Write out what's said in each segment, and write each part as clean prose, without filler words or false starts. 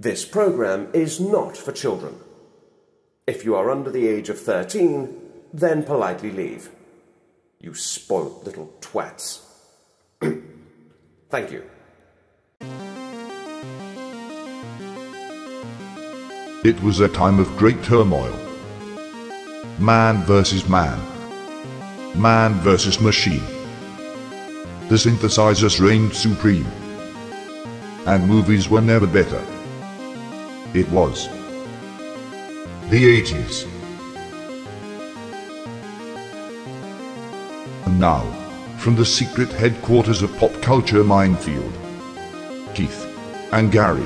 This program is not for children. If you are under the age of 13, then politely leave. You spoiled little twats. Thank you. It was a time of great turmoil. Man versus man. Man versus machine. The synthesizers reigned supreme. And movies were never better. It was the 80s. And now, from the secret headquarters of Pop Culture Minefield, Keith and Gary.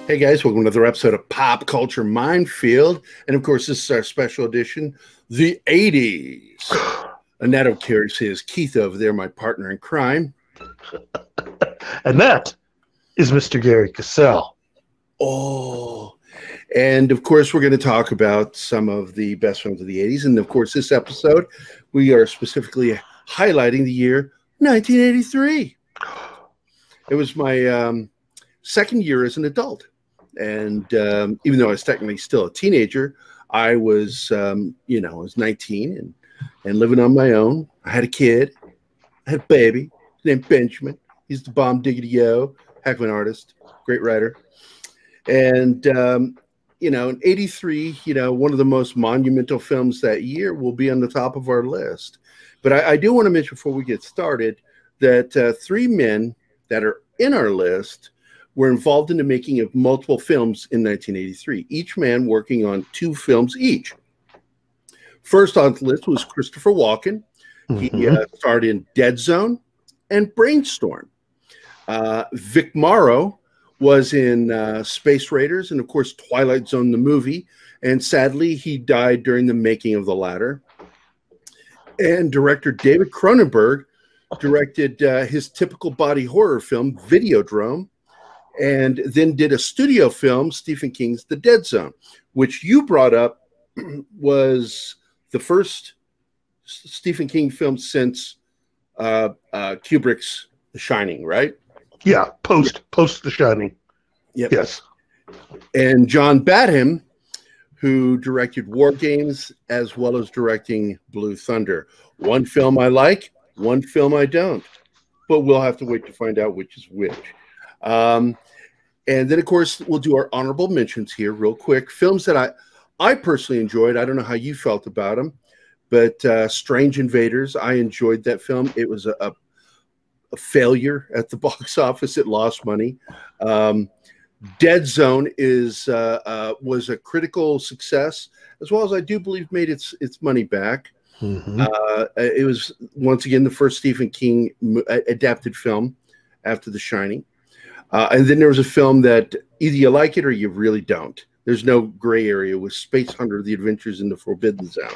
Hey guys, welcome to another episode of Pop Culture Minefield. And of course, this is our special edition, the 80s. And that, of course, is Keith over there, my partner in crime. And that is Mr. Gerry Cassell. Oh, and of course, we're going to talk about some of the best films of the 80s. And of course, this episode, we are specifically highlighting the year 1983. It was my second year as an adult. And even though I was technically still a teenager, I was, I was 19 and living on my own. I had a kid. I had a baby named Benjamin. He's the bomb diggity-yo, heck of an artist, great writer. And, in 83, one of the most monumental films that year will be on the top of our list. But I do want to mention before we get started that three men that are in our list were involved in the making of multiple films in 1983, each man working on 2 films each. First on the list was Christopher Walken. He starred in Dead Zone and Brainstorm. Vic Morrow was in Space Raiders and, of course, Twilight Zone, the movie. And sadly, he died during the making of the latter. And director David Cronenberg directed his typical body horror film, Videodrome, and then did a studio film, Stephen King's The Dead Zone, which you brought up was the first Stephen King film since Kubrick's The Shining, right? Yeah, post The Shining. Yep. Yes. And John Badham, who directed War Games as well as directing Blue Thunder. One film I like, one film I don't. But we'll have to wait to find out which is which. And then, of course, we'll do our honorable mentions here real quick. Films that I personally enjoyed. I don't know how you felt about them, but Strange Invaders, I enjoyed that film. It was a failure at the box office. It lost money. Dead Zone was a critical success, as well as I do believe made its money back. It was, once again, the first Stephen King adapted film after The Shining. And then there was a film that either you like it or you really don't. There's no gray area, with Space Hunter: The Adventures in the Forbidden Zone.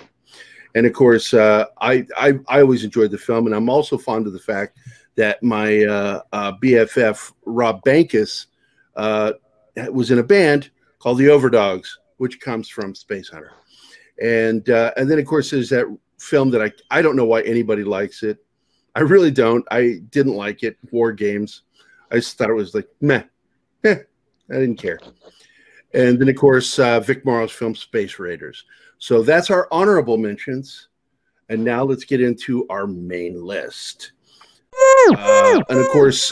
And of course, I always enjoyed the film, and I'm also fond of the fact that my BFF Rob Bankus was in a band called the Overdogs, which comes from Space Hunter. And then, of course, there's that film that I don't know why anybody likes it. I really don't. I didn't like it, War Games. I just thought it was like, meh. I didn't care. And then, of course, Vic Morrow's film, Space Raiders. So that's our honorable mentions. And now let's get into our main list. And, of course,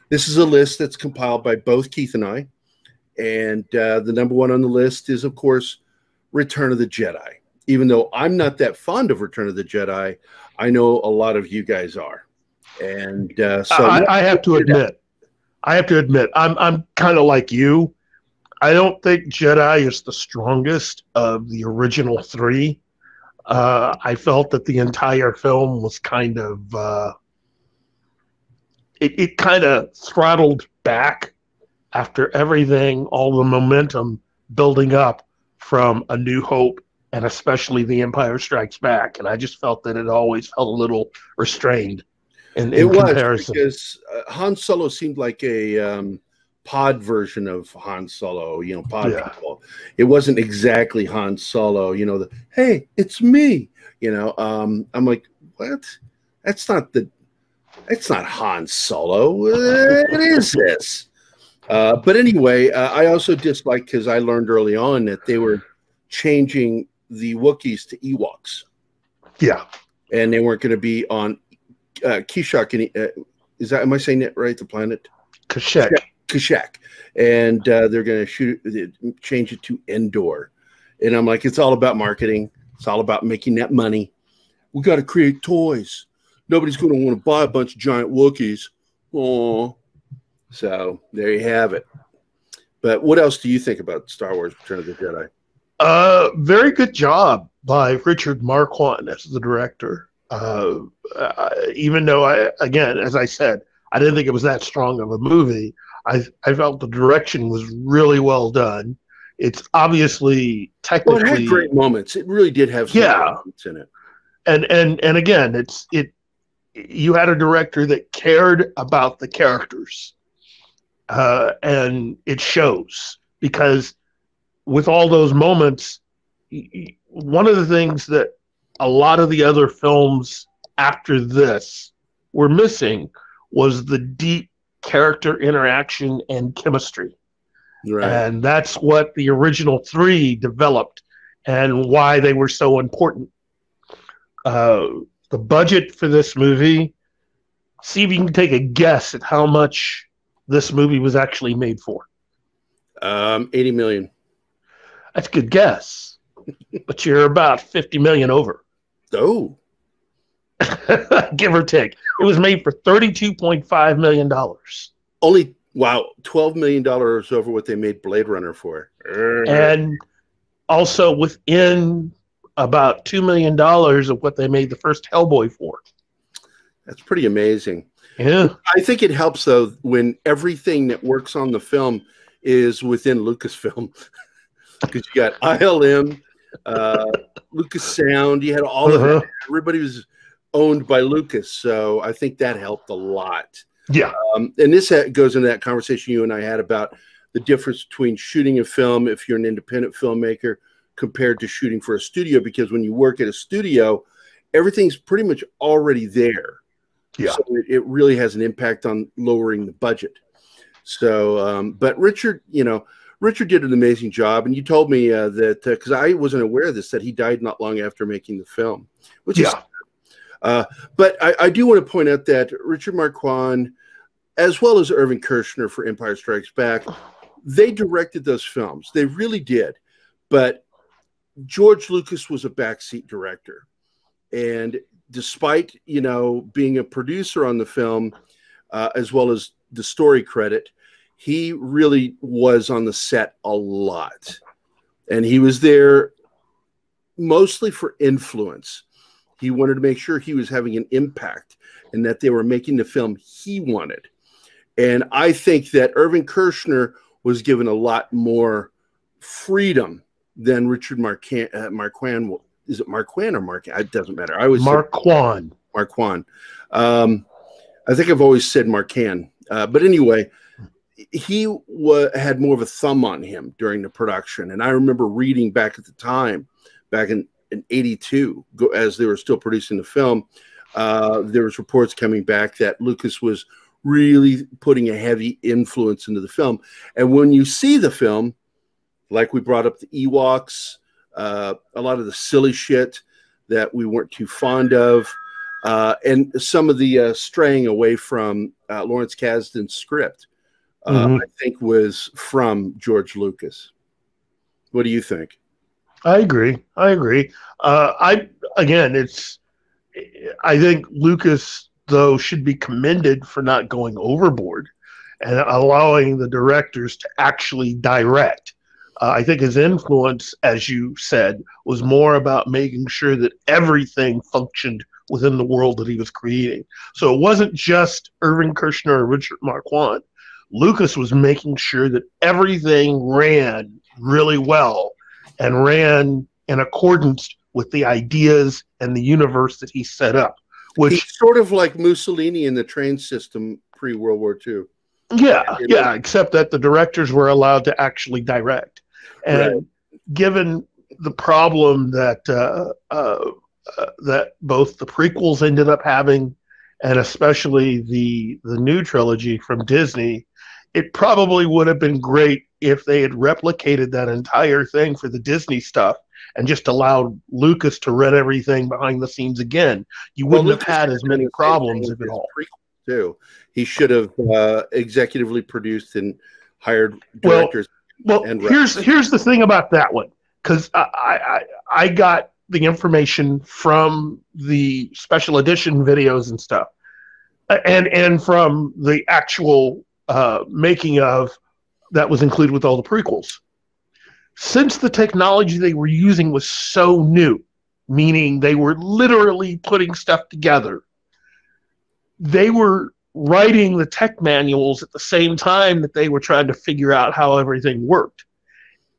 this is a list that's compiled by both Keith and I. And the number one on the list is, of course, Return of the Jedi. Even though I'm not that fond of Return of the Jedi, I know a lot of you guys are. And so I have to admit, I'm kind of like you. I don't think Jedi is the strongest of the original 3. I felt that the entire film was kind of it kind of throttled back after everything, all the momentum building up from A New Hope and especially The Empire Strikes Back. And I just felt that it always felt a little restrained. In comparison. Because Han Solo seemed like a pod version of Han Solo, people. It wasn't exactly Han Solo, hey, it's me, I'm like, what? That's not Han Solo. What is this? But anyway, I also disliked, because I learned early on that they were changing the Wookiees to Ewoks. Yeah. And they weren't going to be on Kishak. Am I saying that right? The planet? Kashyyyk. And they're going to change it to Endor. And I'm like, it's all about marketing. It's all about making that money. We got to create toys. Nobody's going to want to buy a bunch of giant Wookiees. Oh, so there you have it. But what else do you think about Star Wars: Return of the Jedi? Very good job by Richard Marquand as the director. Even though again, as I said, I didn't think it was that strong of a movie. I felt the direction was really well done. It's obviously technically, well, it had great moments. It really did have some moments in it. And again, you had a director that cared about the characters, and it shows, because with all those moments, one of the things that a lot of the other films after this were missing was the deep character interaction and chemistry. Right. And that's what the original three developed, and why they were so important. The budget for this movie, see if you can take a guess at how much this movie was actually made for. 80 million. That's a good guess, but you're about 50 million over. Oh. Give or take. It was made for $32.5 million. Only, wow, $12 million over what they made Blade Runner for. And also within about $2 million of what they made the first Hellboy for. That's pretty amazing. Yeah. I think it helps, though, when everything that works on the film is within Lucasfilm. Because you got ILM, Lucas Sound, you had all of that. Everybody was owned by Lucas, so I think that helped a lot. Yeah. And this goes into that conversation you and I had about the difference between shooting a film, if you're an independent filmmaker, compared to shooting for a studio, because when you work at a studio, everything's pretty much already there. Yeah. So it really has an impact on lowering the budget. So, but Richard, Richard did an amazing job. And you told me that, because I wasn't aware of this, that he died not long after making the film, which is, but I do want to point out that Richard Marquand, as well as Irving Kershner for Empire Strikes Back, they directed those films. They really did. But George Lucas was a backseat director. And despite, being a producer on the film, as well as the story credit, he really was on the set a lot. And he was there mostly for influence. He wanted to make sure he was having an impact and that they were making the film he wanted. And I think that Irving Kershner was given a lot more freedom than Richard Marquand. Is it Marquand or Marquand? It doesn't matter. I always Marquand. Marquand. I think I've always said Marquand. But anyway, he had more of a thumb on him during the production. And I remember reading back at the time, back in 82, as they were still producing the film, there was reports coming back that Lucas was really putting a heavy influence into the film. And when you see the film, like we brought up the Ewoks, a lot of the silly shit that we weren't too fond of, and some of the straying away from Lawrence Kasdan's script, I think was from George Lucas. What do you think? I agree. I think Lucas, though, should be commended for not going overboard and allowing the directors to actually direct. I think his influence, as you said, was more about making sure that everything functioned within the world that he was creating. So it wasn't just Irving Kershner or Richard Marquand. Lucas was making sure that everything ran really well and ran in accordance with the ideas and the universe that he set up. Which, he's sort of like Mussolini in the train system pre-World War II. Yeah, except that the directors were allowed to actually direct. And given the problem that that both the prequels ended up having, and especially the new trilogy from Disney, it probably would have been great if they had replicated that entire thing for the Disney stuff and just allowed Lucas to run everything behind the scenes again. You wouldn't have had as many problems if at all. Too. He should have executively produced and hired directors. Well, here's the thing about that one, because I got the information from the special edition videos and stuff, and from the actual making of that was included with all the prequels. Since the technology they were using was so new, meaning they were literally putting stuff together, they were writing the tech manuals at the same time that they were trying to figure out how everything worked.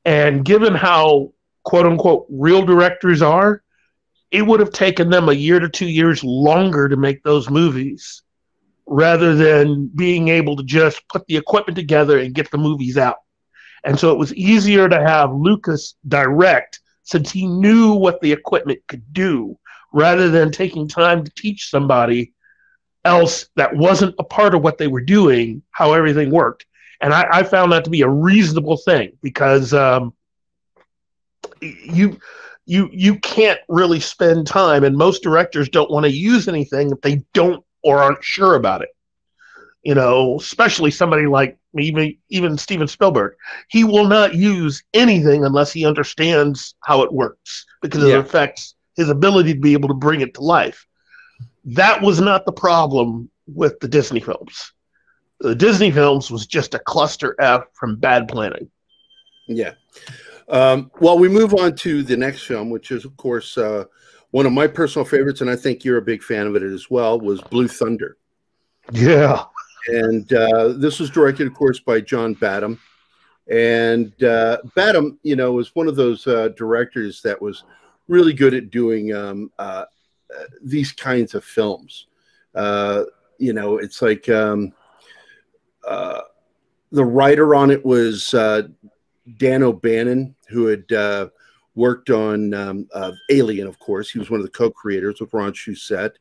And given how, quote unquote, real directors are, it would have taken them a year to 2 years longer to make those movies rather than being able to just put the equipment together and get the movies out. And so it was easier to have Lucas direct since he knew what the equipment could do rather than taking time to teach somebody else that wasn't a part of what they were doing how everything worked. And I found that to be a reasonable thing because you can't really spend time, and most directors don't want to use anything if they don't or aren't sure about it. You know, especially somebody like even Steven Spielberg. He will not use anything unless he understands how it works because it affects his ability to be able to bring it to life. That was not the problem with the Disney films. The Disney films was just a cluster F from bad planning. Yeah. Well, we move on to the next film, which is, of course, one of my personal favorites, and I think you're a big fan of it as well, was Blue Thunder. Yeah. And this was directed, of course, by John Badham. And Badham, you know, was one of those directors that was really good at doing these kinds of films. You know, it's like the writer on it was Dan O'Bannon, who had worked on Alien, of course. He was one of the co-creators with Ron Shusett.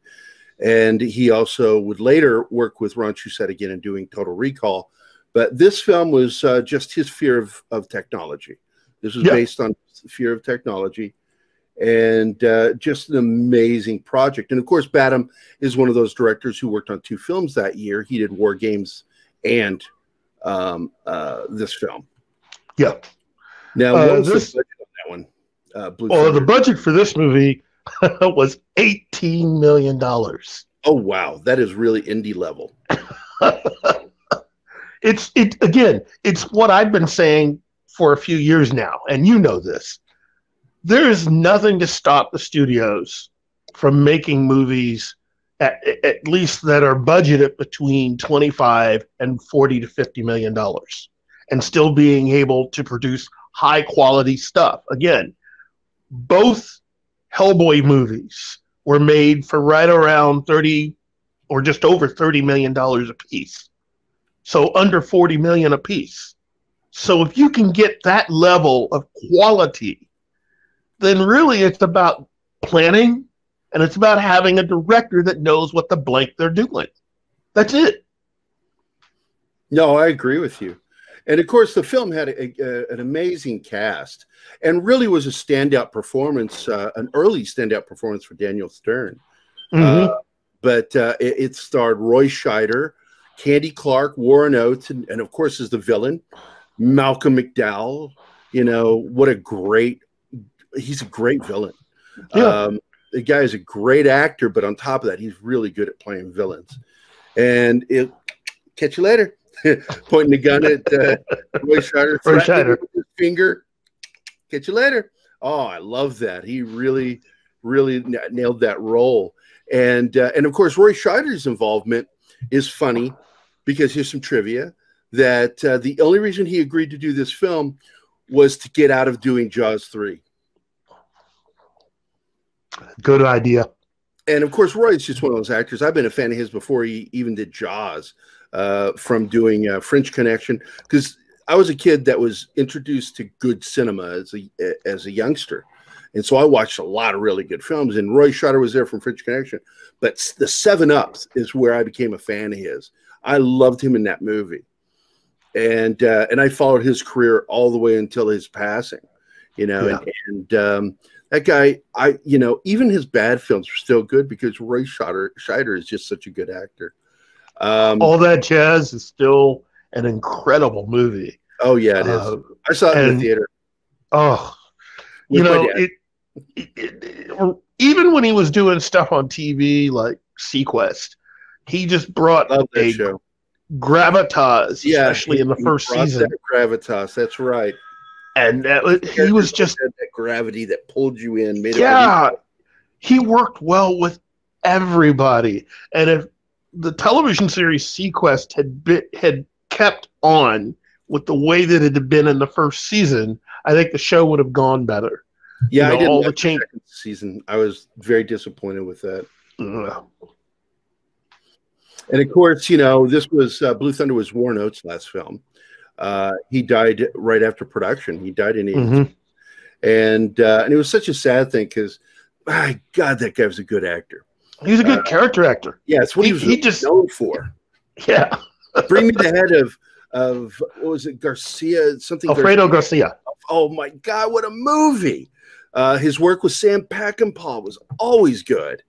And he also would later work with Ron Shusett again in doing Total Recall. But this film was just his fear of technology. This was based on fear of technology. And just an amazing project. And of course, Badham is one of those directors who worked on 2 films that year. He did War Games and this film. Yeah. Now, what was the budget on that one? Blue Thunder? The budget for this movie was $18 million. Oh, wow. That is really indie level. It's what I've been saying for a few years now, and you know this. There is nothing to stop the studios from making movies at least that are budgeted between 25 and 40 to 50 million dollars and still being able to produce high quality stuff. Again, both Hellboy movies were made for right around 30 or just over $30 million a piece. So under 40 million a piece. So if you can get that level of quality, then really it's about planning and it's about having a director that knows what the blank they're doing. That's it. No, I agree with you. And of course, the film had an amazing cast and really was a standout performance, an early standout performance for Daniel Stern. But it starred Roy Scheider, Candy Clark, Warren Oates, and of course, as the villain, Malcolm McDowell. You know, what a great, he's a great villain. Yeah. The guy is a great actor, but on top of that, he's really good at playing villains. And catch you later. Pointing the gun at Roy Scheider. Roy Scheider. With his finger. Catch you later. Oh, I love that. He really, really nailed that role. And of course, Roy Scheider's involvement is funny because here's some trivia that the only reason he agreed to do this film was to get out of doing Jaws 3. Good idea. And of course, Roy is just one of those actors. I've been a fan of his before he even did Jaws, from doing French Connection, because I was a kid that was introduced to good cinema as a youngster. And so I watched a lot of really good films, and Roy Scheider was there from French Connection. But the 7 Up is where I became a fan of his. I loved him in that movie. and I followed his career all the way until his passing. You know, Yeah. and that guy, even his bad films are still good because Roy Scheider is just such a good actor. All That Jazz is still an incredible movie. Oh yeah, it is. I saw it in the theater. Oh, With my dad. Even when he was doing stuff on TV like Sequest, he just brought Love that a show. gravitas, especially in the first season. That gravitas, that's right. And he was just that gravity that pulled you in. Made he worked well with everybody. And if the television series Sequest had kept on with the way that it had been in the first season, I think the show would have gone better. Yeah, I didn't all like the change second season. I was very disappointed with that. And of course, this was Blue Thunder was Warren Oates' last film. He died right after production. He died in 82. And it was such a sad thing because, my God, that guy was a good actor. He was a good character actor. Yeah, it's what he was just known for. Yeah. Bring me the head of what was it, Garcia? Something. Alfredo Garcia. Oh my God, what a movie! His work with Sam Peckinpah was always good.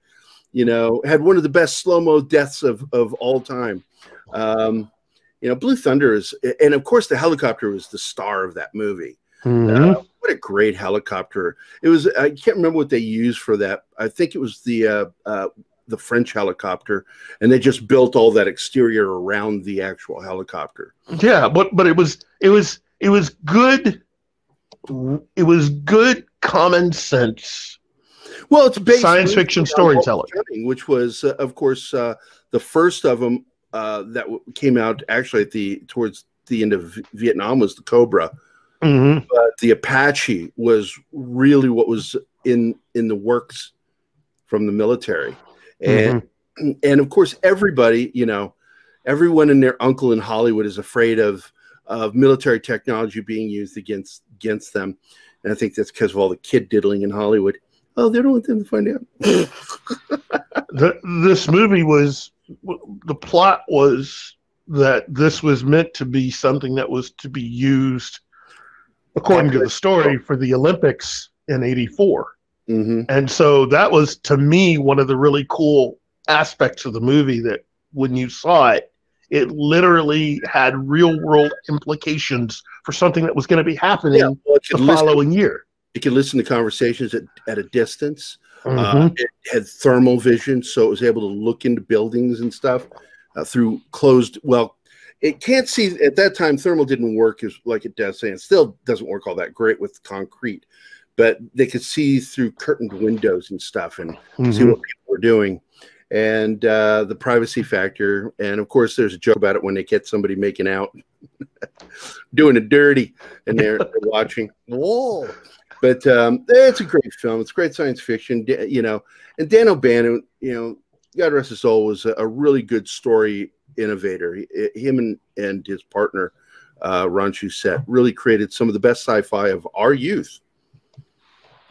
Had one of the best slow-mo deaths of all time. Blue Thunder is, and of course the helicopter was the star of that movie. What a great helicopter. It was, I can't remember what they used for that. I think it was the French helicopter, and they just built all that exterior around the actual helicopter. Yeah, but it was good. It was good common sense. Well, it's based science fiction storytelling, which was, of course, the first of them that came out actually towards the end of Vietnam was the Cobra. But the Apache was really what was in the works from the military, and of course everybody, everyone and their uncle in Hollywood is afraid of military technology being used against them, and I think that's because of all the kid diddling in Hollywood. Oh, they don't want them to find out. This movie was, the plot was that this was meant to be something that was to be used, according to the story, for the Olympics in '84. And so that was, to me, one of the really cool aspects of the movie, that when you saw it, it literally had real world implications for something that was going to be happening the following year. You could listen to conversations at a distance. It had thermal vision, so it was able to look into buildings and stuff through closed. Well, it can't see at that time. Thermal didn't work like it does today, and still doesn't work all that great with concrete. But they could see through curtained windows and stuff, and see what people were doing, and the privacy factor. And of course, there's a joke about it when they get somebody making out, doing it dirty, and they're watching. Whoa. But it's a great film. It's great science fiction, And Dan O'Bannon, God rest his soul, was a really good story innovator. Him and his partner, Ron Shusett, really created some of the best sci-fi of our youth.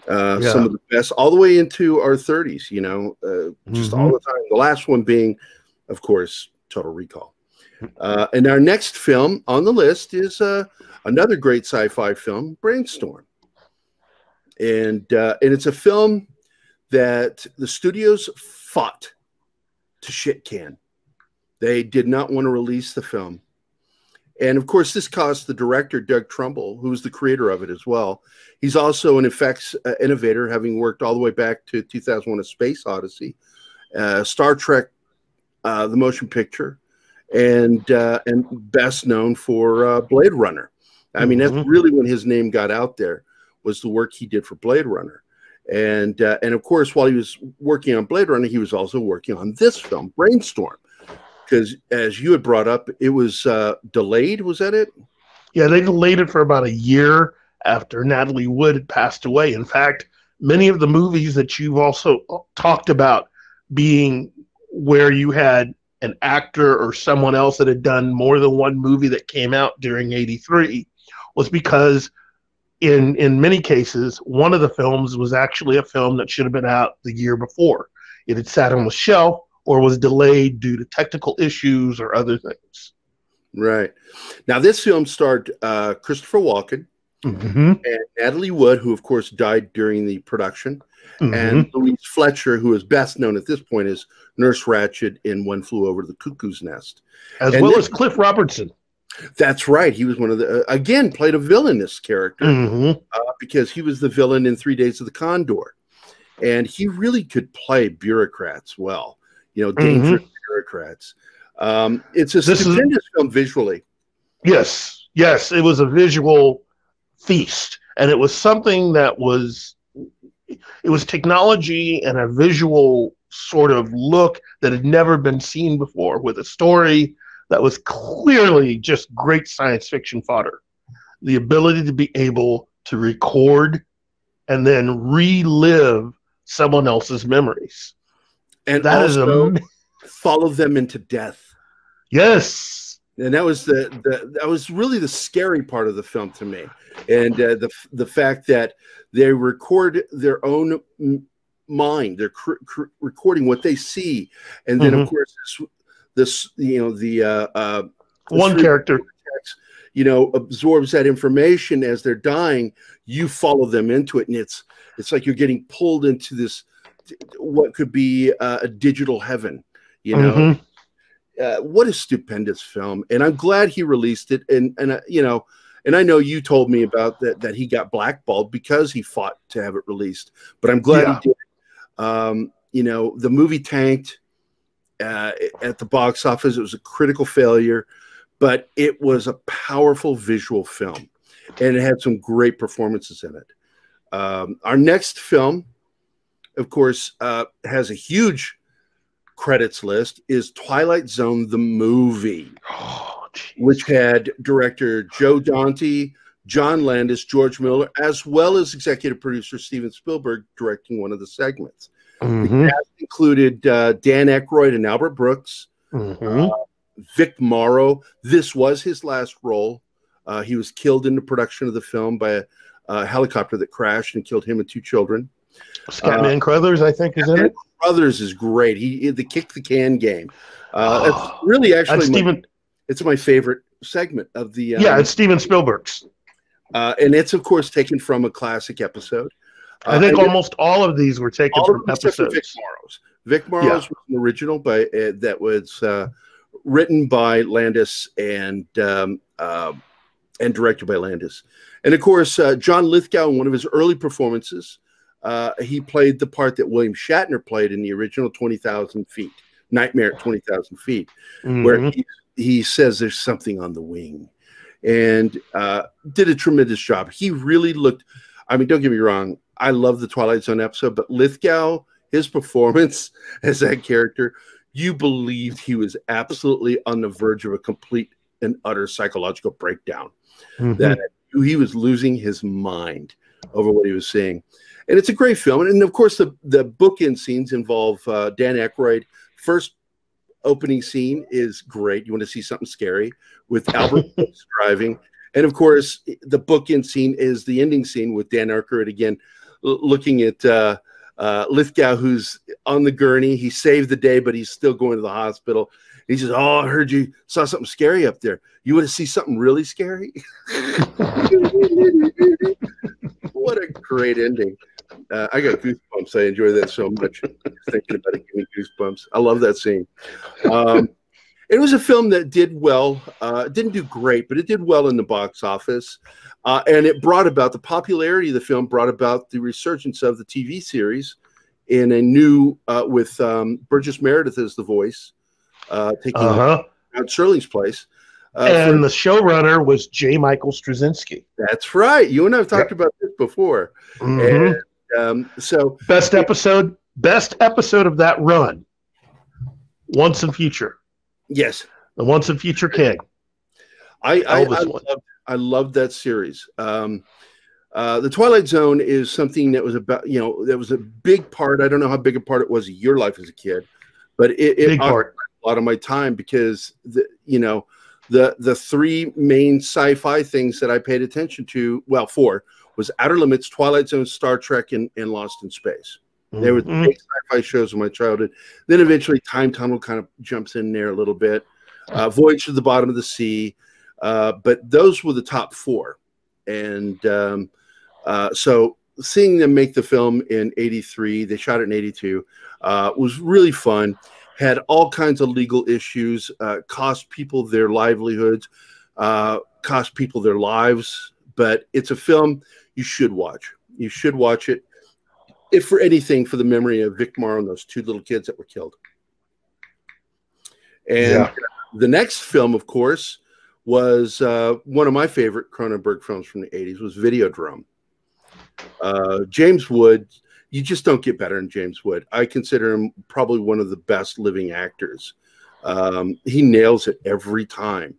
Some of the best, all the way into our 30s, just all the time. The last one being, of course, Total Recall. And our next film on the list is another great sci-fi film, Brainstorm. And it's a film that the studios fought to shit can. They did not want to release the film. And of course, this cost the director, Doug Trumbull, who was the creator of it as well. He's also an effects innovator, having worked all the way back to 2001: A Space Odyssey, Star Trek, the motion picture, and best known for Blade Runner. I mean, that's really when his name got out there, was the work he did for Blade Runner. And of course, while he was working on Blade Runner, he was also working on this film, Brainstorm. Because as you had brought up, it was delayed. Was that it? Yeah, they delayed it for about a year after Natalie Wood had passed away. In fact, many of the movies that you've also talked about being where you had an actor or someone else that had done more than one movie that came out during '83 was because in many cases, one of the films was actually a film that should have been out the year before. It had sat on the shelf or was delayed due to technical issues or other things. Right. Now, this film starred Christopher Walken and Natalie Wood, who, of course, died during the production, and Louise Fletcher, who is best known at this point as Nurse Ratched in One Flew Over the Cuckoo's Nest. As well as Cliff Robertson. That's right. He was one of the, again, played a villainous character because he was the villain in 3 Days of the Condor. And he really could play bureaucrats well, you know, dangerous bureaucrats. It's a stupendous film visually. Yes, yes, it was a visual feast, and it was something that was, it was technology and a visual sort of look that had never been seen before, with a story that was clearly just great science fiction fodder. The ability to be able to record and then relive someone else's memories. And that also follow them into death. Yes. And that was that was really the scary part of the film to me. And the fact that they record their own mind, they're recording what they see. And then of course this you know, the one character, you know, absorbs that information as they're dying. You follow them into it, and it's like you're getting pulled into this what could be a digital heaven, you know. What a stupendous film, and I'm glad he released it. And you know, and I know you told me about that he got blackballed because he fought to have it released, but I'm glad he did. You know, the movie tanked at the box office. It was a critical failure, but it was a powerful visual film, and it had some great performances in it. Our next film, of course, has a huge credits list, is Twilight Zone, the movie, which had director Joe Dante, John Landis, George Miller, as well as executive producer Steven Spielberg directing one of the segments. The cast included Dan Aykroyd and Albert Brooks, Vic Morrow. This was his last role. He was killed in the production of the film by a helicopter that crashed and killed him and 2 children. Scatman Crothers, I think, is in it. Crothers is great. The kick the can game. It's really actually it's my favorite segment of the. It's Steven Spielberg's, and it's of course taken from a classic episode. I think almost all of these were taken from episodes. Vic Morrow's was an original by that was written by Landis and directed by Landis, and of course John Lithgow in one of his early performances. He played the part that William Shatner played in the original 20,000 Feet, Nightmare at 20,000 Feet, where he says there's something on the wing, and did a tremendous job. He really looked, I mean, don't get me wrong, I love the Twilight Zone episode, but Lithgow, his performance as that character, you believed he was absolutely on the verge of a complete and utter psychological breakdown, that he was losing his mind over what he was seeing. And it's a great film. And of course, the bookend scenes involve Dan Aykroyd. First opening scene is great. You want to see something scary with Albert driving. And of course, the bookend scene is the ending scene with Dan Aykroyd again, looking at Lithgow, who's on the gurney. He saved the day, but he's still going to the hospital. He says, "Oh, I heard you saw something scary up there. You want to see something really scary?" What a great ending. I got goosebumps. I enjoy that so much. Thinking about it, give me goosebumps. I love that scene. It was a film that did well. It didn't do great, but it did well in the box office. And it brought about the popularity of the film, brought about the resurgence of the TV series in a new, with Burgess Meredith as the voice, taking out Serling's place. And the showrunner was J. Michael Straczynski. That's right. You and I have talked about this before. And so best episode of that run, Once and Future. Yes, the Once and Future King. I loved that series. The Twilight Zone is something that was about, you know, that was a big part. I don't know how big a part it was of your life as a kid, but it occupied a lot of my time because the 3 main sci-fi things that I paid attention to, well, 4, was Outer Limits, Twilight Zone, Star Trek, and Lost in Space. They were the big sci-fi shows of my childhood. Then eventually Time Tunnel kind of jumps in there a little bit. Voyage to the Bottom of the Sea. But those were the top four. And so seeing them make the film in 83, they shot it in 82, was really fun. Had all kinds of legal issues, cost people their livelihoods, cost people their lives. But it's a film you should watch. You should watch it, if for anything, for the memory of Vic Morrow and those two little kids that were killed. And the next film, of course, was one of my favorite Cronenberg films from the 80s, was Videodrome. James Wood, you just don't get better than James Wood. I consider him probably one of the best living actors. He nails it every time.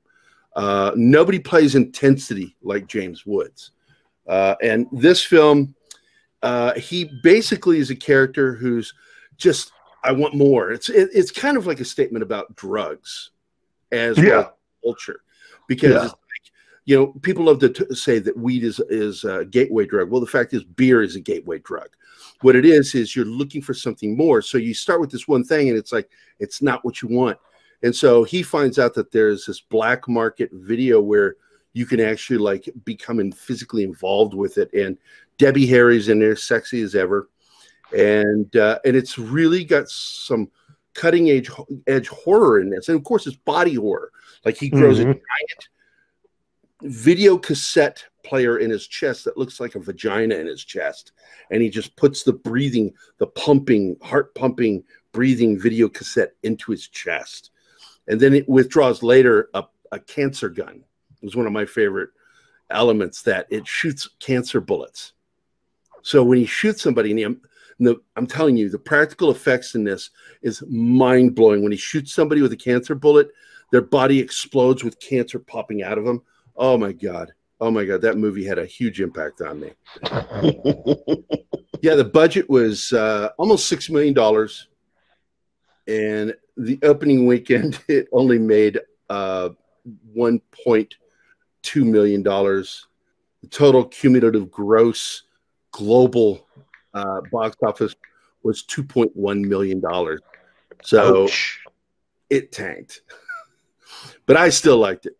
Nobody plays intensity like James Woods. And this film, he basically is a character who's just, I want more. It's kind of like a statement about drugs as well as culture, because it's like, you know, people love to say that weed is a gateway drug. Well, the fact is beer is a gateway drug. What it is you're looking for something more. So you start with this one thing and it's like, it's not what you want. And so he finds out that there's this black market video where you can actually like become physically involved with it. And Debbie Harry's in there, sexy as ever. And it's really got some cutting edge horror in this. And of course it's body horror. Like he grows a giant video cassette player in his chest that looks like a vagina in his chest. And he just puts the breathing, the pumping, heart pumping, breathing video cassette into his chest. And then it withdraws later a cancer gun. It was one of my favorite elements, that it shoots cancer bullets. So when he shoots somebody, and I'm telling you, the practical effects in this is mind-blowing. When he shoots somebody with a cancer bullet, their body explodes with cancer popping out of them. Oh my God. Oh my God. That movie had a huge impact on me. Yeah, the budget was almost $6 million. And the opening weekend, it only made $1.2 million. The total cumulative gross global box office was $2.1 million. So it tanked. But I still liked it.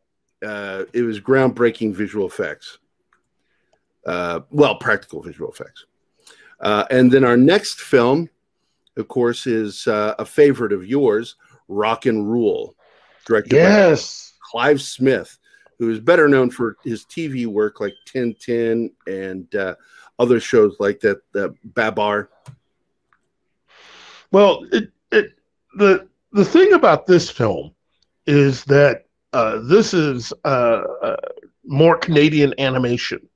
It was groundbreaking visual effects. Well, practical visual effects. And then our next film, of course, is a favorite of yours, Rock and Rule, directed by Clive Smith, who is better known for his TV work like Tintin and other shows like that, Babar. Well, the thing about this film is that this is more Canadian animation,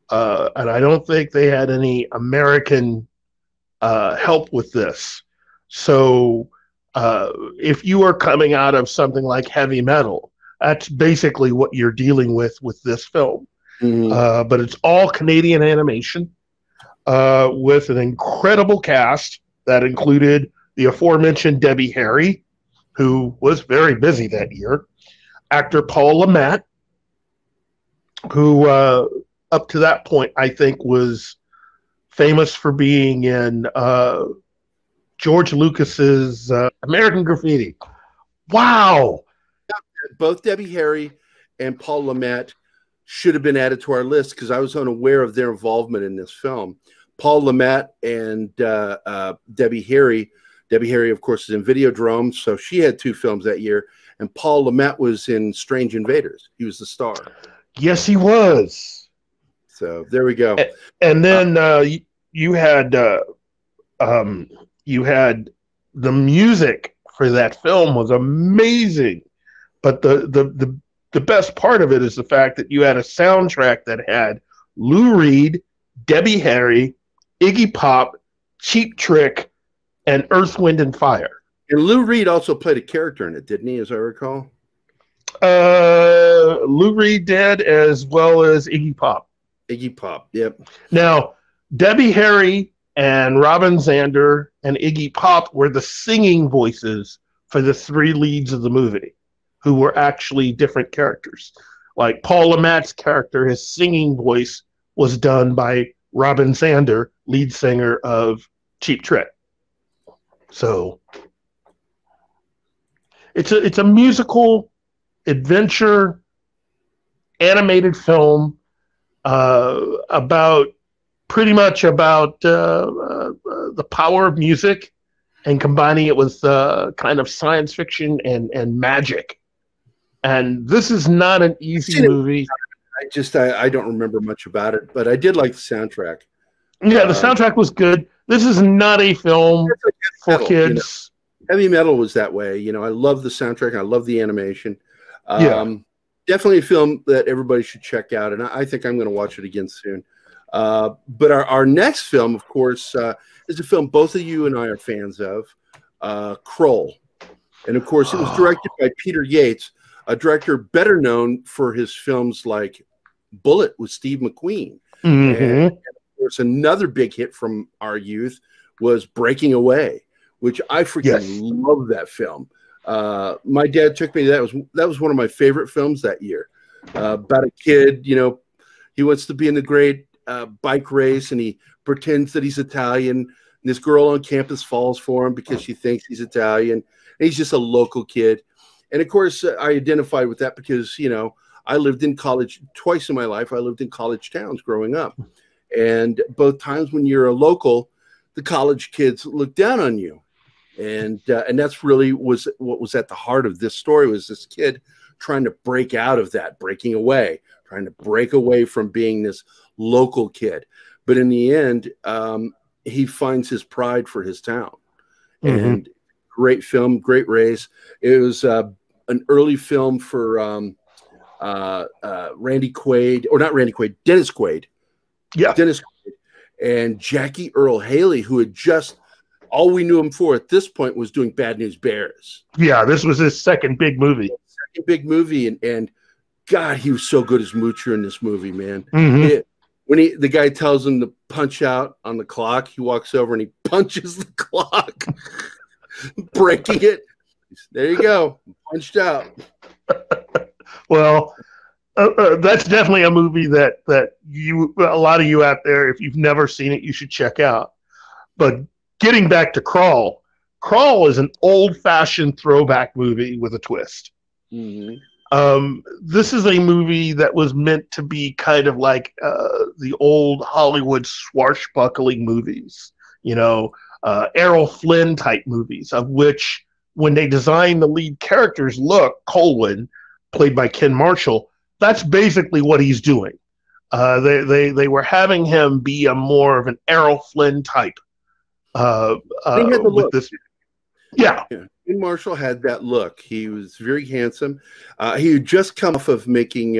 and I don't think they had any American help with this. So if you are coming out of something like heavy metal, that's basically what you're dealing with this film. But it's all Canadian animation with an incredible cast that included the aforementioned Debbie Harry, who was very busy that year, actor Paul Lamette, who up to that point I think was famous for being in George Lucas's American Graffiti. Wow. Both Debbie Harry and Paul Lamette should have been added to our list because I was unaware of their involvement in this film. Paul Lamette and Debbie Harry. Debbie Harry, of course, is in Videodrome, so she had 2 films that year. And Paul Lamette was in Strange Invaders. He was the star. Yes, he was. So there we go. And then you had the music for that film was amazing. But the best part of it is the fact that you had a soundtrack that had Lou Reed, Debbie Harry, Iggy Pop, Cheap Trick, and Earth, Wind, and Fire. And Lou Reed also played a character in it, didn't he, as I recall? Lou Reed did, as well as Iggy Pop. Iggy Pop, yep. Now, Debbie Harry and Robin Zander and Iggy Pop were the singing voices for the 3 leads of the movie, who were actually different characters. Like Paul Lamette's character, his singing voice was done by Robin Zander, lead singer of Cheap Trick. So It's a musical adventure animated film about the power of music and combining it with kind of science fiction and magic. And this is not an easy movie. I don't remember much about it, but I did like the soundtrack. Yeah, the soundtrack was good. This is not a film for kids. Heavy Metal was that way. You know, I love the soundtrack. And I love the animation. Definitely a film that everybody should check out, and I think I'm going to watch it again soon. But our next film, of course, is a film both of you and I are fans of, Kroll. And, of course, it was directed by Peter Yates, a director better known for his films like Bullet with Steve McQueen. And, of course, another big hit from our youth was Breaking Away, which I freaking love that film. My dad took me to that was one of my favorite films that year. About a kid, you know, he wants to be in the great bike race, and he pretends that he's Italian. And this girl on campus falls for him because she thinks he's Italian. And he's just a local kid. And of course, I identified with that because, you know, I lived in college twice in my life. I lived in college towns growing up. And both times when you're a local, the college kids look down on you. And that's really was what was at the heart of this story, was this kid trying to break out of that, breaking away, trying to break away from being this local kid. But in the end, he finds his pride for his town. And great film, great race. It was an early film for Randy Quaid, or not Randy Quaid, Dennis Quaid. Yeah. Dennis Quaid. And Jackie Earle Haley, who had just, all we knew him for at this point was doing Bad News Bears. Yeah, this was his second big movie. And God, he was so good as Moocher in this movie, man. When the guy tells him to punch out on the clock, he walks over and he punches the clock, breaking it. There you go, punched out. Well, that's definitely a movie that a lot of you out there, if you've never seen it, you should check out. But getting back to Kroll is an old-fashioned throwback movie with a twist. This is a movie that was meant to be kind of like the old Hollywood swashbuckling movies, you know, Errol Flynn type movies, of which when they designed the lead character's look, Colwyn, played by Ken Marshall, that's basically what he's doing. They were having him be a more of an Errol Flynn type. With this, yeah. Ken Marshall had that look. He was very handsome. He had just come off of making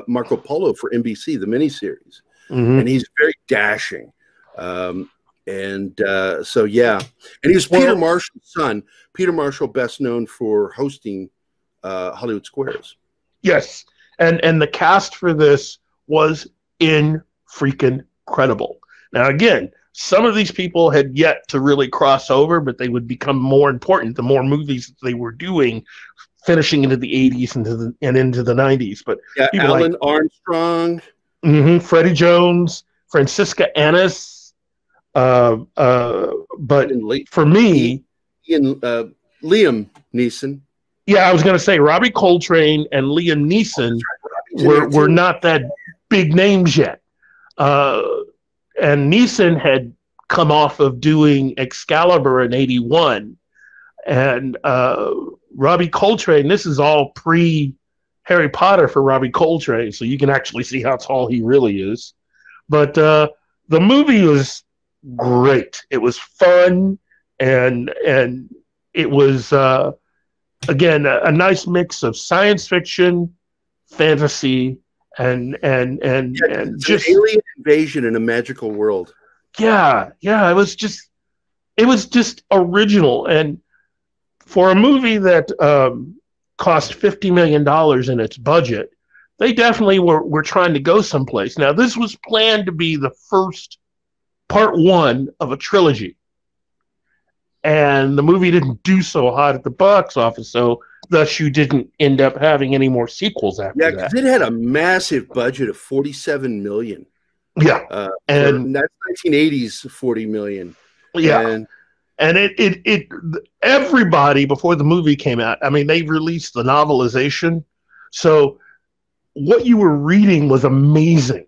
Marco Polo for NBC, the miniseries, and he's very dashing. So yeah, and he was Peter Marshall's son. Peter Marshall, best known for hosting Hollywood Squares. Yes, and the cast for this was incredible. Now again, some of these people had yet to really cross over, but they would become more important the more movies that they were doing, finishing into the 80s and into the 90s. But yeah, Alan Armstrong, Freddie Jones, Francisca Annis. But for me, Liam Neeson. Yeah, I was going to say Robbie Coltrane and Liam Neeson were not that big names yet. And Neeson had come off of doing Excalibur in '81, and Robbie Coltrane. This is all pre-Harry Potter for Robbie Coltrane, so you can actually see how tall he really is. But the movie was great. It was fun, and it was again a nice mix of science fiction, fantasy, and just alien invasion in a magical world. Yeah, it was just original. And for a movie that cost $50 million in its budget, they definitely were trying to go someplace. Now, this was planned to be the first part one of a trilogy, and the movie didn't do so hot at the box office, so thus you didn't end up having any more sequels after that. Yeah, because it had a massive budget of $47 million. Yeah, and that's 1980s $40 million. Yeah, And everybody before the movie came out, I mean, they released the novelization. So what you were reading was amazing.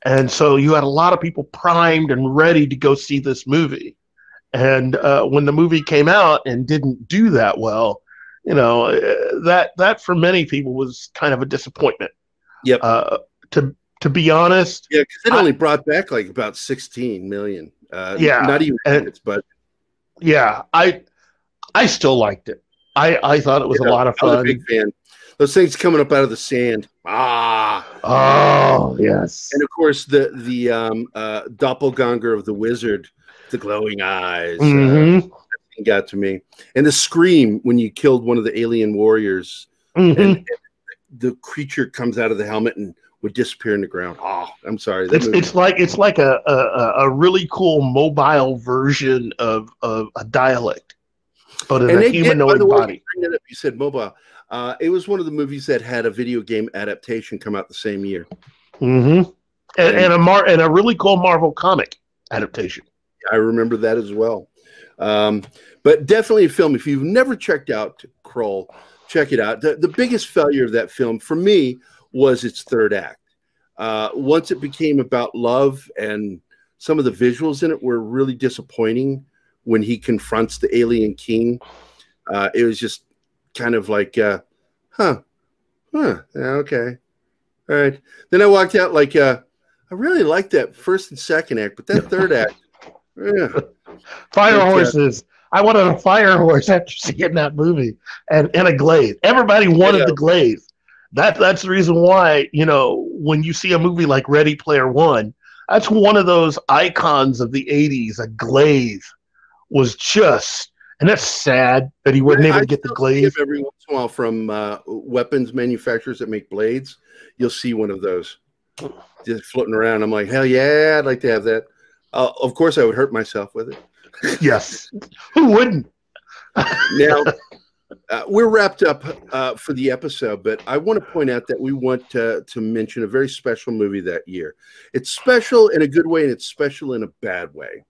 And so you had a lot of people primed and ready to go see this movie. And when the movie came out and didn't do that well, you know, that for many people was kind of a disappointment. Yep. To be honest. Yeah, because it only brought back like about 16 million. Not even minutes, but. Yeah, I still liked it. I thought it was a lot of fun. I was a big fan. Those things coming up out of the sand. Oh, yes. And of course, the doppelganger of the wizard, the glowing eyes, got to me. And the scream when you killed one of the alien warriors, and the creature comes out of the helmet and would disappear in the ground. Oh, I'm sorry. It's like a really cool mobile version of a dialect, but in a humanoid body. You said mobile. It was one of the movies that had a video game adaptation come out the same year. And a really cool Marvel comic adaptation. I remember that as well. But definitely a film. If you've never checked out Krull, check it out. The biggest failure of that film for me was its third act. Once it became about love, and some of the visuals in it were really disappointing when he confronts the alien king. It was just kind of like, yeah, okay. All right. Then I walked out like, I really liked that first and second act, but that third act, yeah. Fire horses. I wanted a fire horse after seeing that movie, and a glaze. Everybody wanted the glaze. That's the reason why, you know, when you see a movie like Ready Player One, that's one of those icons of the 80s. A glaze was just, and that's sad that he wasn't able to get the glaze. Every once in a while from weapons manufacturers that make blades, you'll see one of those just floating around. I'm like, hell yeah, I'd like to have that. Of course, I would hurt myself with it. Yes. Who wouldn't? Now, we're wrapped up for the episode, but I want to point out that we want to mention a very special movie that year. It's special in a good way, and it's special in a bad way.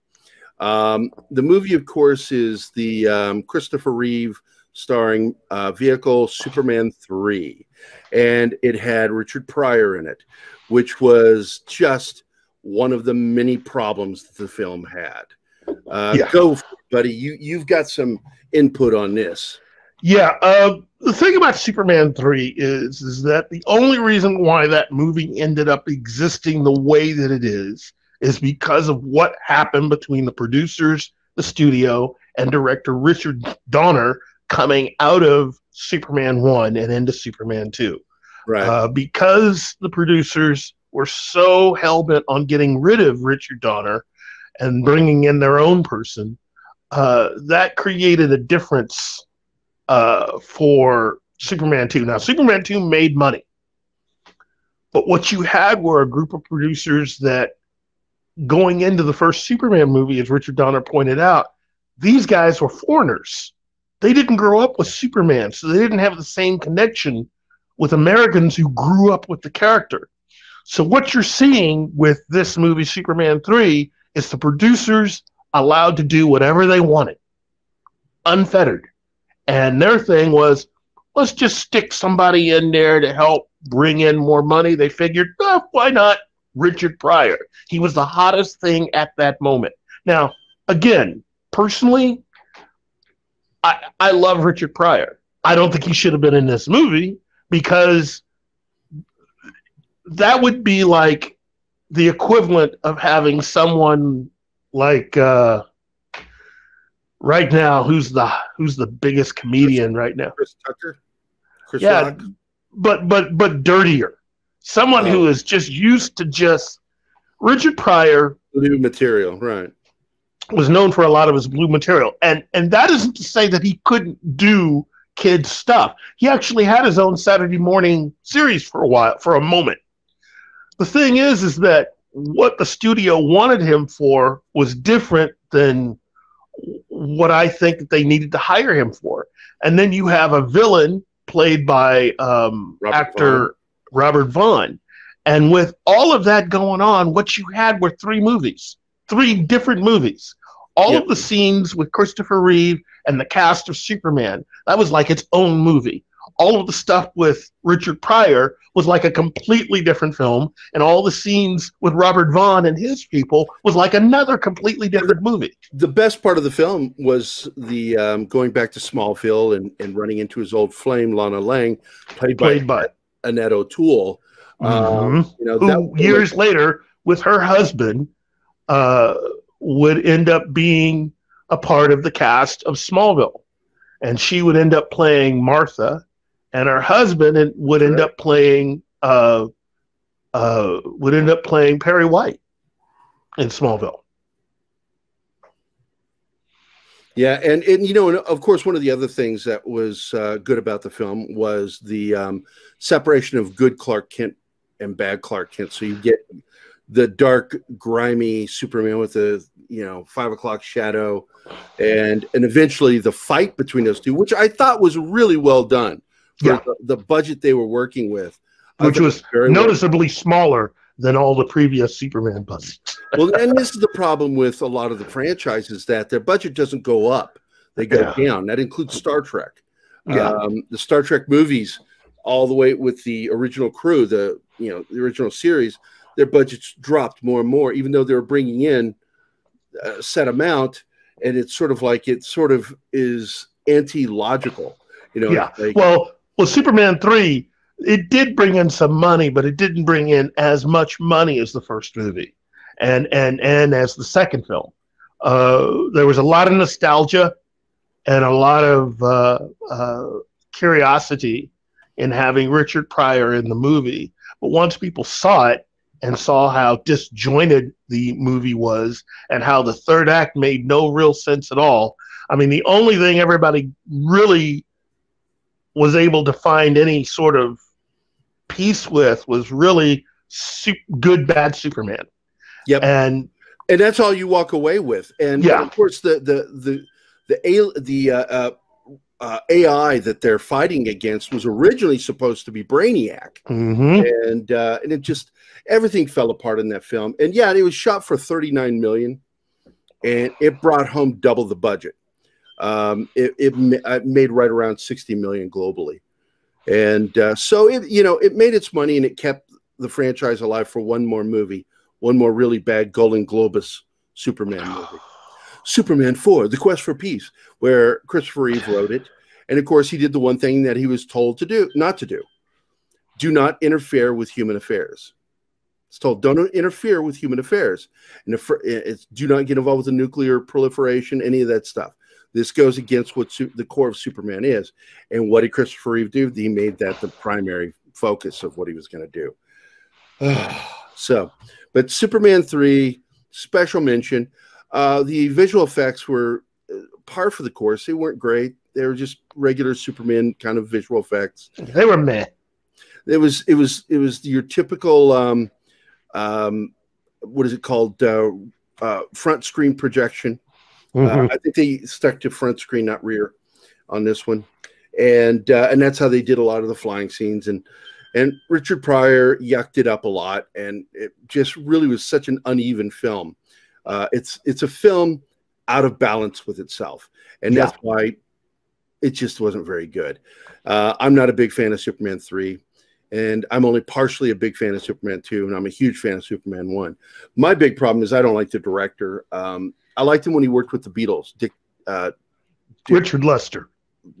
The movie, of course, is the Christopher Reeve starring vehicle Superman 3. And it had Richard Pryor in it, which was just one of the many problems that the film had. Go, buddy. You've got some input on this. Yeah. The thing about Superman 3 is that the only reason why that movie ended up existing the way that it is because of what happened between the producers, the studio, and director Richard Donner coming out of Superman 1 and into Superman 2. Right. Because the producers were so hell-bent on getting rid of Richard Donner and bringing in their own person, that created a difference for Superman 2. Now, Superman 2 made money. But what you had were a group of producers that, going into the first Superman movie, as Richard Donner pointed out, these guys were foreigners. They didn't grow up with Superman, so they didn't have the same connection with Americans who grew up with the character. So what you're seeing with this movie, Superman 3, is the producers allowed to do whatever they wanted, unfettered. And their thing was, let's just stick somebody in there to help bring in more money. They figured, why not Richard Pryor? He was the hottest thing at that moment. Now, again, personally, I love Richard Pryor. I don't think he should have been in this movie, because that would be like the equivalent of having someone like right now, who's the biggest comedian right now? Chris Tucker. Chris Rock. But dirtier. Someone who is just used to just Richard Pryor. Blue material, right? Was known for a lot of his blue material, and that isn't to say that he couldn't do kids stuff. He actually had his own Saturday morning series for a moment. The thing is that what the studio wanted him for was different than what I think that they needed to hire him for. And then you have a villain played by actor Robert Vaughn. And with all of that going on, what you had were three different movies, All of the scenes with Christopher Reeve and the cast of Superman, that was like its own movie. All of the stuff with Richard Pryor was like a completely different film, and all the scenes with Robert Vaughn and his people was like another completely different movie. The best part of the film was the going back to Smallville and running into his old flame, Lana Lang, played by Annette O'Toole. Who years later, with her husband, would end up being a part of the cast of Smallville, and she would end up playing Martha, and her husband would end up playing Perry White in Smallville. Yeah, and of course, one of the other things that was good about the film was the separation of good Clark Kent and bad Clark Kent. So you get the dark, grimy Superman with the 5 o'clock shadow, and eventually the fight between those two, which I thought was really well done for the budget they were working with, which was noticeably smaller than all the previous Superman budgets. Well, and this is the problem with a lot of the franchises, that their budget doesn't go up; they go down. That includes Star Trek. The Star Trek movies, all the way with the original crew, the original series, their budgets dropped more and more, even though they were bringing in a set amount, and it's sort of like is anti-logical, Well, Superman 3, it did bring in some money, but it didn't bring in as much money as the first movie, and as the second film. There was a lot of nostalgia and a lot of curiosity in having Richard Pryor in the movie, but once people saw it and saw how disjointed the movie was and how the third act made no real sense at all. I mean, the only thing everybody really was able to find any sort of peace with was really good, bad Superman. Yep. And that's all you walk away with. And of course, the AI that they're fighting against was originally supposed to be Brainiac, and it just, everything fell apart in that film. And it was shot for $39 million, and it brought home double the budget. It made right around $60 million globally, and so it made its money, and it kept the franchise alive for one more movie, one more really bad Golden Globus Superman movie. Superman 4, The Quest for Peace, where Christopher Reeve wrote it. And of course, he did the one thing that he was told to do, not to do. Do not interfere with human affairs. It's told, don't interfere with human affairs. And it's, do not get involved with the nuclear proliferation, any of that stuff. This goes against what the core of Superman is. And what did Christopher Reeve do? He made that the primary focus of what he was going to do. But Superman 3, special mention. The visual effects were par for the course. They weren't great. They were just regular Superman kind of visual effects. They were meh. It was your typical what is it called? Front screen projection. I think they stuck to front screen, not rear, on this one, and that's how they did a lot of the flying scenes. And Richard Pryor yucked it up a lot, and it just really was such an uneven film. It's a film out of balance with itself, and that's why it just wasn't very good. I'm not a big fan of Superman 3, and I'm only partially a big fan of Superman 2, and I'm a huge fan of Superman 1. My big problem is I don't like the director. I liked him when he worked with the Beatles, Richard Lester.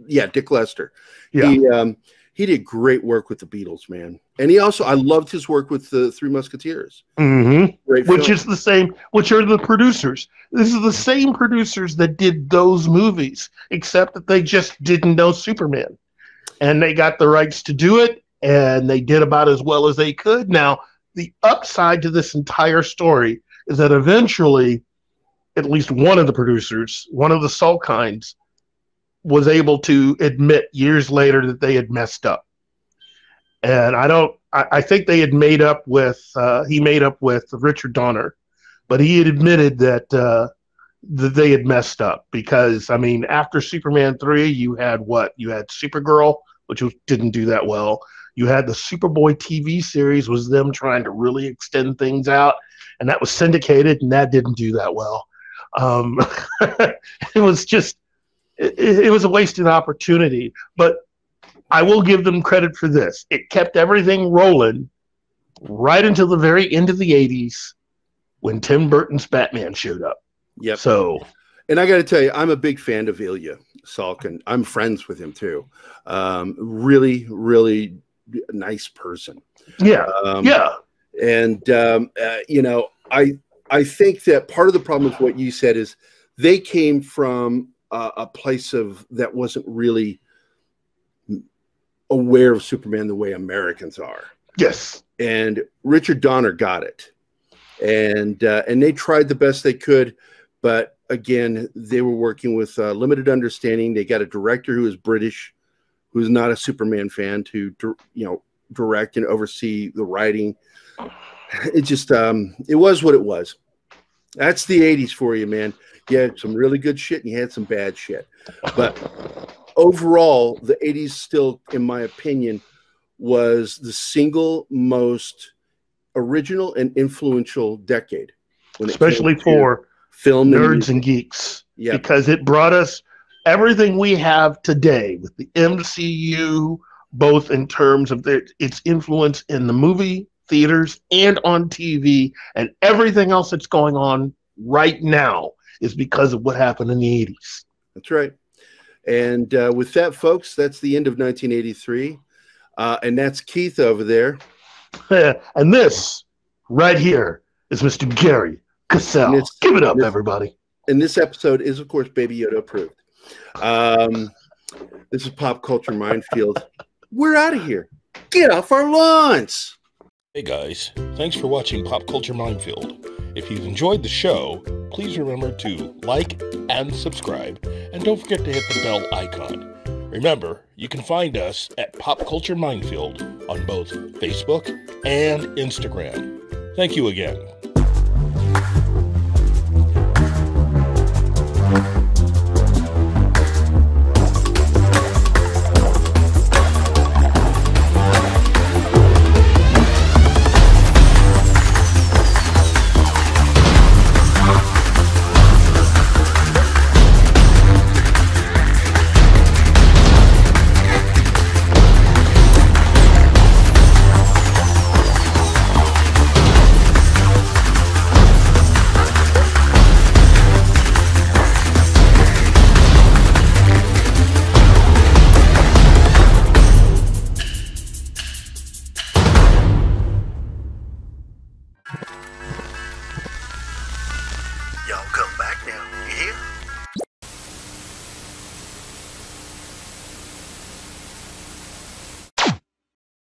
Yeah, Dick Lester. Yeah. He did great work with the Beatles, man. And I loved his work with the Three Musketeers. Which is the same, which are the producers. This is the same producers that did those movies, except that they just didn't know Superman. And they got the rights to do it, and they did about as well as they could. Now, the upside to this entire story is that eventually, at least one of the producers, one of the Salkinds, was able to admit years later that they had messed up. And I think they had made up with, he made up with Richard Donner, but he had admitted that they had messed up because, I mean, after Superman 3, you had what? You had Supergirl, which didn't do that well. You had the Superboy TV series, was them trying to really extend things out, and that was syndicated, and that didn't do that well. It was just, it was a wasted opportunity. But I will give them credit for this. It kept everything rolling right until the very end of the 80s when Tim Burton's Batman showed up. Yep. So, and I got to tell you, I'm a big fan of Ilya Salkin. I'm friends with him too. Really, really nice person. Yeah. And you know, I think that part of the problem with what you said is they came from a place of that wasn't really aware of Superman the way Americans are. Yes. And Richard Donner got it, and they tried the best they could, but again, they were working with limited understanding. They got a director who is British, who's not a Superman fan, to direct and oversee the writing. It just it was what it was. That's the 80s for you, man. You had some really good shit and you had some bad shit, but overall, the 80s still, in my opinion, was the single most original and influential decade. Especially for film nerds and geeks. Yeah. Because it brought us everything we have today with the MCU, both in terms of its influence in the movie theaters and on TV, and everything else that's going on right now is because of what happened in the 80s. That's right. And with that, folks, that's the end of 1983. And that's Keith over there. And this right here is Mr. Gerry Cassell. Give it up, everybody. And this episode is, of course, Baby Yoda approved. This is Pop Culture Minefield. We're out of here. Get off our lawns. Hey guys, thanks for watching Pop Culture Minefield. If you've enjoyed the show, please remember to like and subscribe, and don't forget to hit the bell icon. Remember, you can find us at Pop Culture Minefield on both Facebook and Instagram. Thank you again.